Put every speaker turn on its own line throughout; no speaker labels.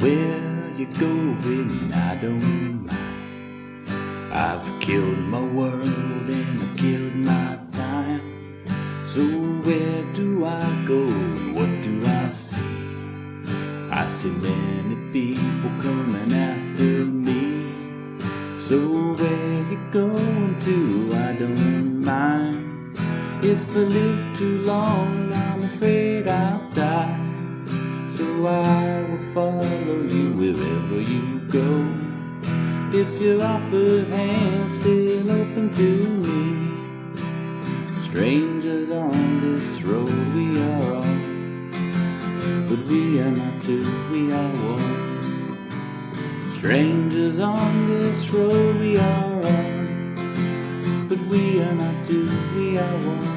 where you going, I don't mind. I've killed my world and I've killed my time. So where do I go and what do I see? I see many people coming after me. So where you going to, I don't mind. If I live too long, I'm afraid I'll die. So I will follow you wherever you go. If your offered hand's still open to me. Strangers on this road we are on, but we are not two, we are one. Strangers on this road we are on, but we are not two, we are one.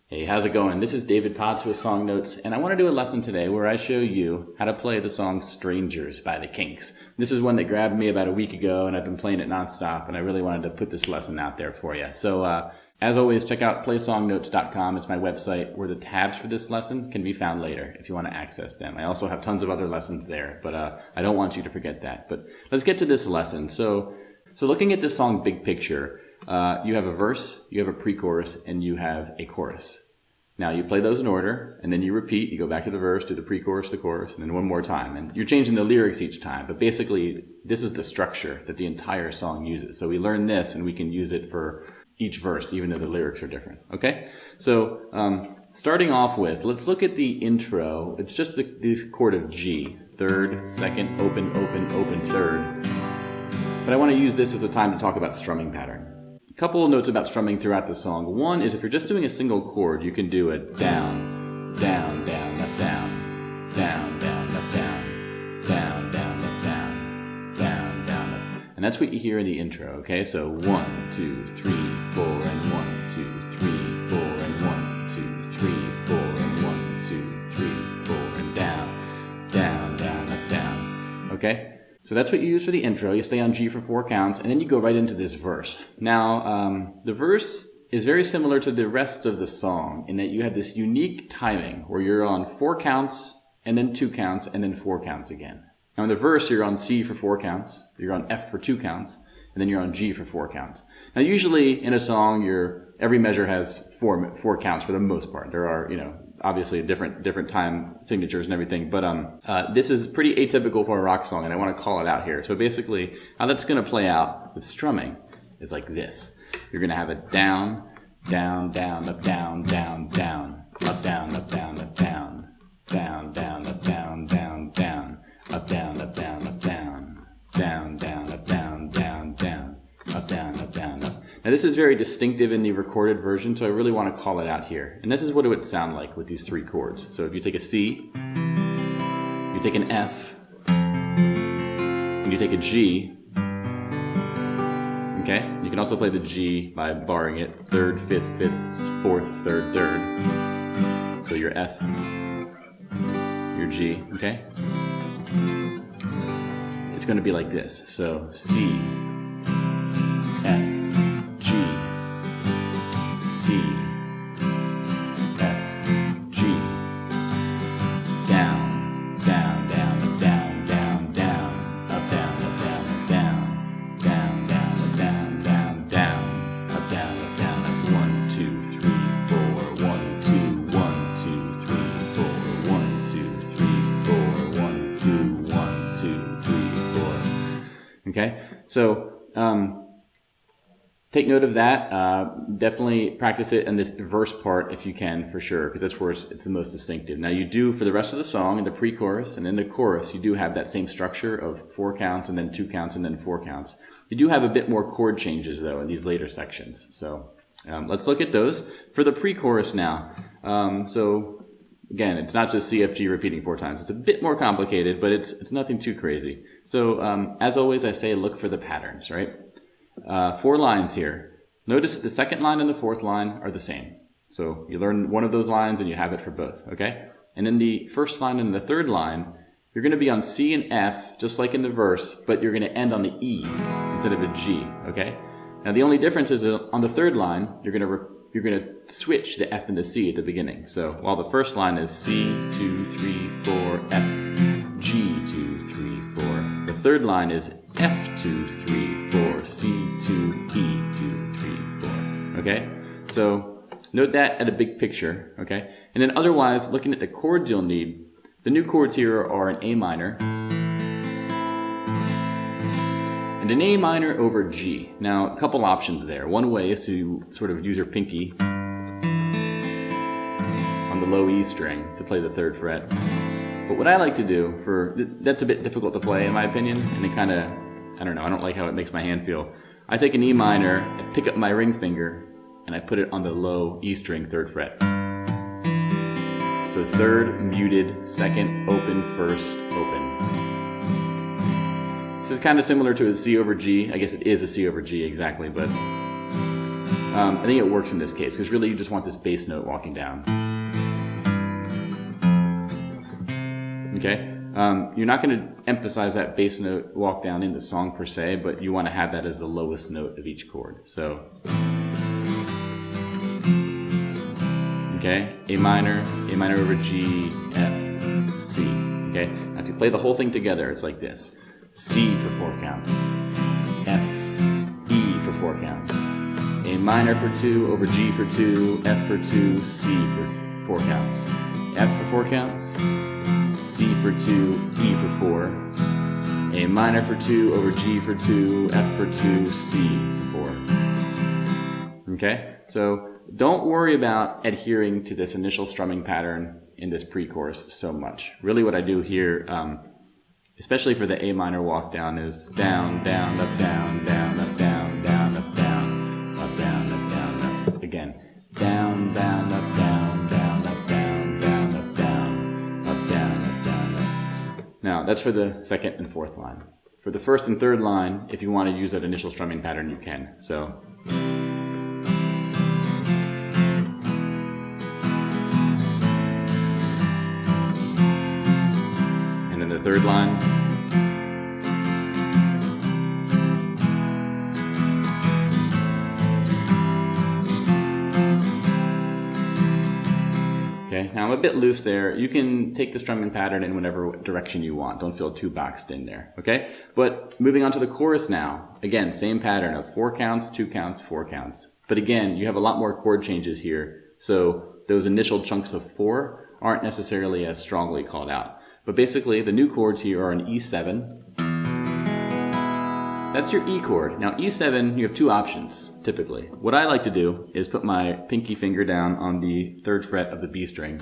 Hey, how's it going? This is David Potts with Song Notes, and I want to do a lesson today where I show you how to play the song Strangers by the Kinks. This is one that grabbed me about a week ago, and I've been playing it nonstop, and I really wanted to put this lesson out there for you. So, as always, check out playsongnotes.com. It's my website where the tabs for this lesson can be found later if you want to access them. I also have tons of other lessons there, but I don't want you to forget that. But let's get to this lesson. So looking at this song big picture, you have a verse, you have a pre-chorus, and you have a chorus. Now you play those in order, and then you repeat. You go back to the verse, to the pre-chorus, the chorus, and then one more time. And you're changing the lyrics each time, but basically this is the structure that the entire song uses. So we learn this, and we can use it for each verse, even though the lyrics are different. Okay? So starting off with, let's look at the intro. It's just this chord of G. Third, second, open, open, open, third. But I want to use this as a time to talk about strumming pattern. A couple of notes about strumming throughout the song. One is if you're just doing a single chord, you can do it down, down, down, up, down, down, down, up, down, down, down, up, down, down, down, up. And that's what you hear in the intro, okay? So 1, 2, 3, 4, and 1, 2, 3, 4, and 1, 2, 3, 4, and 1, 2, 3, 4, and down, down, down, up, down. Okay? So that's what you use for the intro. You stay on G for 4 counts, and then you go right into this verse. Now, the verse is very similar to the rest of the song in that you have this unique timing where you're on 4 counts, and then 2 counts, and then 4 counts again. Now in the verse, you're on C for 4 counts, you're on F for 2 counts, and then you're on G for 4 counts. Now usually in a song, every measure has 4 counts for the most part. There are, obviously different time signatures and everything, but this is pretty atypical for a rock song, and I want to call it out here. So basically, how that's going to play out with strumming is like this. You're going to have it down, down, down, up, down, down, down, up, down, up, down, up, down, down, down, up, down, down, down, up, down, up, down, up, down, down, down, up, down, down, down, up, down, up, down, up. Now this is very distinctive in the recorded version, so I really want to call it out here. And this is what it would sound like with these 3 chords. So if you take a C, you take an F, and you take a G, okay? You can also play the G by barring it, 3rd, 5th, 5th, 4th, 3rd, 3rd. So your F, your G, okay? It's going to be like this. So C, F, G, C, F, G, down, down, down, up, down, down, down, up, down, up, down, up, down, down, down, up, down, down, down, up, down, up, down, up, 1, 2, 3, 4, 1, 2, 1, 2, 3, 4, 1, 2, 3, 4, 1, 2, 1, 2, 3, 4. Okay, so take note of that. Definitely practice it in this verse part if you can, for sure, because that's where it's the most distinctive. Now you do, for the rest of the song, in the pre-chorus and in the chorus, you do have that same structure of 4 counts and then 2 counts and then 4 counts. You do have a bit more chord changes, though, in these later sections. So let's look at those. For the pre-chorus now, so again, it's not just CFG repeating 4 times. It's a bit more complicated, but it's nothing too crazy. So as always, I say look for the patterns, right? 4 lines here. Notice the second line and the 4th line are the same. So you learn one of those lines and you have it for both, okay? And in the first line and the third line, you're going to be on C and F, just like in the verse, but you're going to end on the E instead of a G, okay? Now the only difference is on the third line, you're going to switch the F and the C at the beginning. So while the first line is C, 2, 3, 4, F, G, 2, 3, 4, the third line is F, 2, 3, 4, C, 2, E, 2, 3, 4, okay? So note that at a big picture, okay? And then otherwise, looking at the chords you'll need, the new chords here are an A minor and an A minor over G. Now, a couple options there. One way is to sort of use your pinky on the low E string to play the 3rd fret. But what I like to do that's a bit difficult to play in my opinion, and it kind of, I don't know, I don't like how it makes my hand feel. I take an E minor, I pick up my ring finger, and I put it on the low E string 3rd fret. So 3rd, muted, 2nd, open, 1st, open. This is kind of similar to a C over G. I guess it is a C over G exactly, but I think it works in this case, because really you just want this bass note walking down. Okay? You're not going to emphasize that bass note walk down in the song per se, but you want to have that as the lowest note of each chord. So, okay, A minor over G, F, C. Okay, now if you play the whole thing together, it's like this: C for 4 counts, F, E for 4 counts, A minor for 2 over G for 2, F for 2, C for 4 counts, F for 4 counts, C for 2, E for 4, A minor for 2 over G for 2, F for 2, C for 4. Okay, so don't worry about adhering to this initial strumming pattern in this pre-chorus so much. Really what I do here, especially for the A minor walk down, is down, down, up, down, down, up, down, down, up, down, up, down, up, down, up. Again, down, down, up, down, down, up, down, down, up, down, up, down, up, down, up. Now, that's for the 2nd and 4th line. For the 1st and 3rd line, if you want to use that initial strumming pattern, you can. So, and then the 3rd line. Okay, now I'm a bit loose there. You can take the strumming pattern in whatever direction you want. Don't feel too boxed in there, okay? But moving on to the chorus now. Again, same pattern of 4 counts, 2 counts, 4 counts. But again, you have a lot more chord changes here, so those initial chunks of 4 aren't necessarily as strongly called out. But basically, the new chords here are an E7. That's your E chord. Now E7, you have 2 options, typically. What I like to do is put my pinky finger down on the 3rd fret of the B string.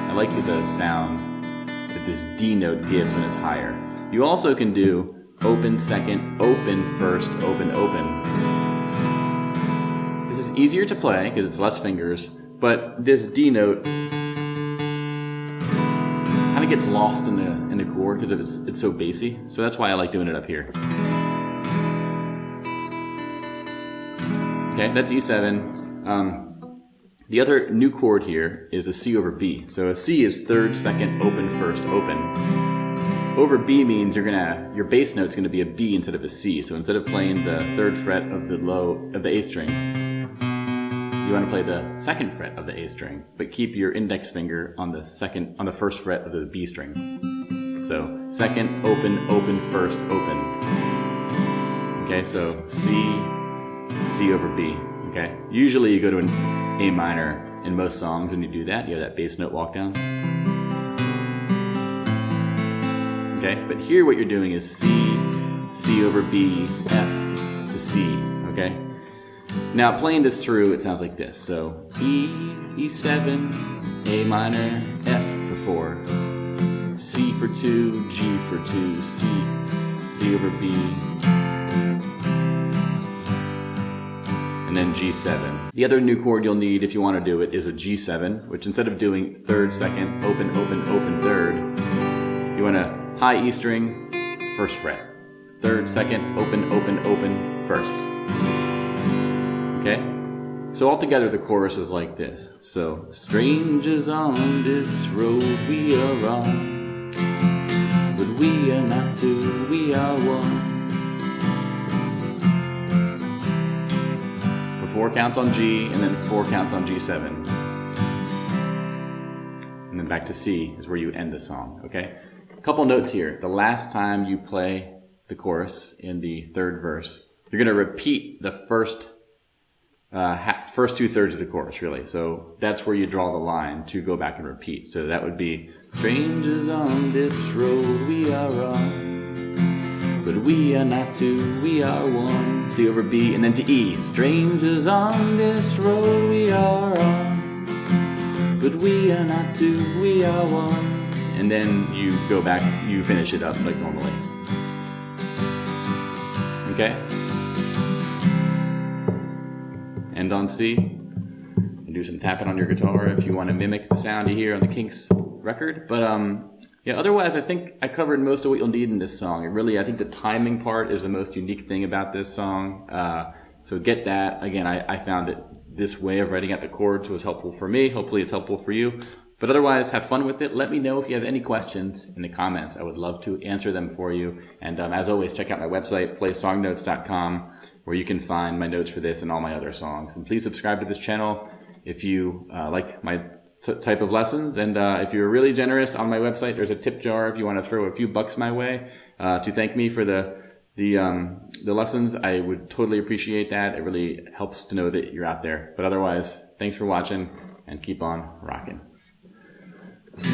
I like the sound that this D note gives when it's higher. You also can do open 2nd, open 1st, open, open. This is easier to play because it's less fingers, but this D note kind of gets lost in the chord because it's so bassy. So that's why I like doing it up here. Okay, that's E7. The other new chord here is a C over B. So a C is 3rd, 2nd, open, 1st, open. Over B means your bass note's gonna be a B instead of a C. So instead of playing the 3rd fret of the A string, you want to play the 2nd fret of the A string, but keep your index finger on the 1st fret of the B string. So 2nd, open, open, 1st, open. Okay, so C over B. Okay, usually you go to an A minor in most songs, and you do that. You have that bass note walk down. Okay, but here what you're doing is C over B, F to C. Okay. Now playing this through, it sounds like this. So E, E7, A minor, F for 4, C for 2, G for 2, C over B, and then G7. The other new chord you'll need if you want to do it is a G7, which instead of doing 3rd, 2nd, open, open, open, 3rd, you want a high E string, 1st fret. 3rd, 2nd, open, open, open, 1st. Okay? So So altogether the chorus is like this. So, strangers on this road we are on, but we are not two, we are one. For 4 counts on G, and then 4 counts on G7. And then back to C is where you end the song, okay? A couple notes here. The last time you play the chorus in the 3rd verse, you're going to repeat the first 2/3 of the chorus, really. So that's where you draw the line to go back and repeat. So that would be, strangers on this road we are on, but we are not two, we are one. C over B, and then to E. Strangers on this road we are on, but we are not two, we are one. And then you go back, you finish it up like normally. Okay? End on C, and do some tapping on your guitar if you want to mimic the sound you hear on the Kinks record. But yeah, otherwise I think I covered most of what you'll need in this song. I think the timing part is the most unique thing about this song. So get that. Again, I found that this way of writing out the chords was helpful for me. Hopefully it's helpful for you. But otherwise, have fun with it. Let me know if you have any questions in the comments. I would love to answer them for you. And as always, check out my website, playsongnotes.com, where you can find my notes for this and all my other songs. And please subscribe to this channel if you like my type of lessons. And if you're really generous, on my website, there's a tip jar if you want to throw a few bucks my way to thank me for the lessons. I would totally appreciate that. It really helps to know that you're out there. But otherwise, thanks for watching, and keep on rocking. Do